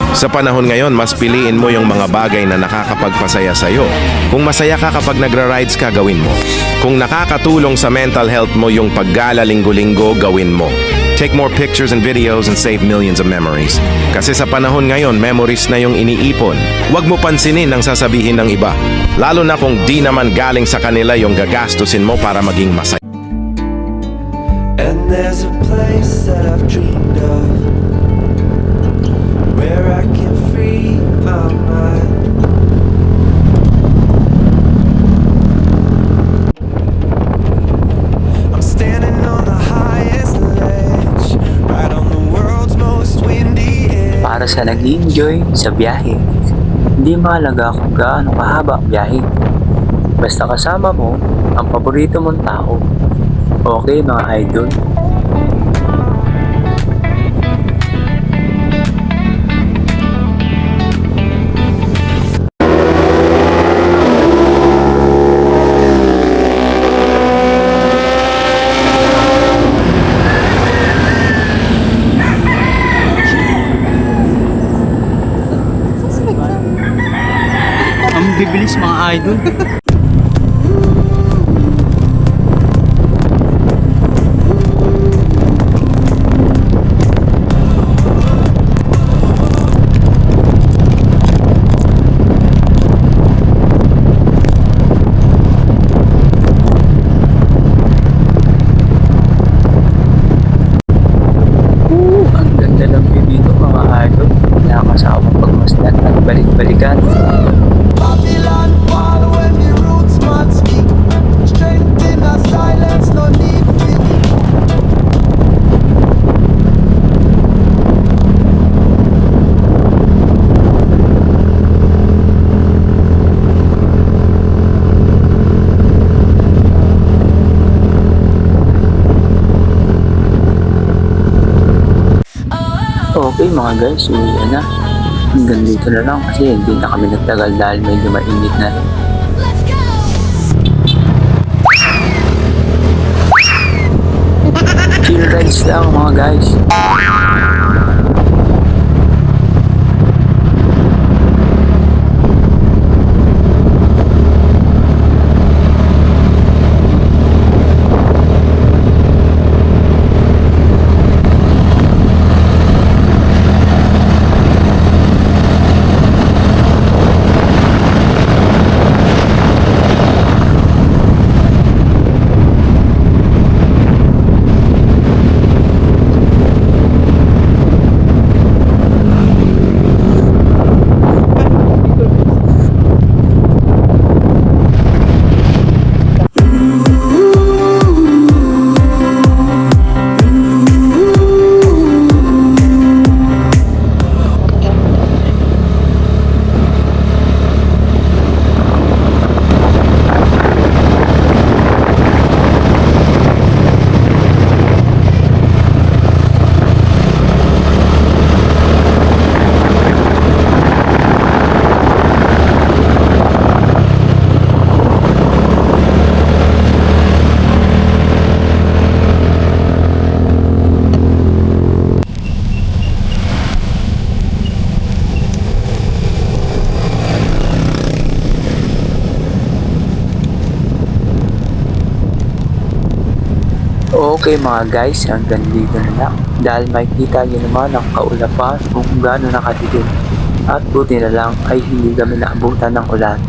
Sa panahon ngayon, mas piliin mo yung mga bagay na nakakapagpasaya sa'yo. Kung masaya ka kapag nagra-rides ka, gawin mo. Kung nakakatulong sa mental health mo yung paggala linggo-linggo, gawin mo. Take more pictures and videos and save millions of memories. Kasi sa panahon ngayon, memories na yung iniipon. Huwag mo pansinin ang sasabihin ng iba. Lalo na kung di naman galing sa kanila yung gagastusin mo para maging masaya. And there's a place that I've dreamed of, where I can free my mind. I'm standing on the highest ledge, right on the world's most windy edge. Para sa nag-enjoy sa biyahe. Hindi mahalaga kung gaano kahaba ang biyahe. Basta kasama mo ang paborito mong tao. Okay mga idol? Ang bibilis mga idol. Ang ganda ng view dito mga idol. Nakakasawang pagmasdan at balik-balikan. Babylon, follow when the roots must speak. Strength in our silence, no need for you. Okay mga guys, uwi na. Hanggang dito na lang kasi hindi na kami nagtagal dahil medyo mainit na rin. Chill rides lang mga guys. Okay mga guys, hanggang dito na lang. Dahil makikita nyo naman ang kaulapan kung gaano nakadilim. At buti na lang ay hindi kami naabutan ng ulan.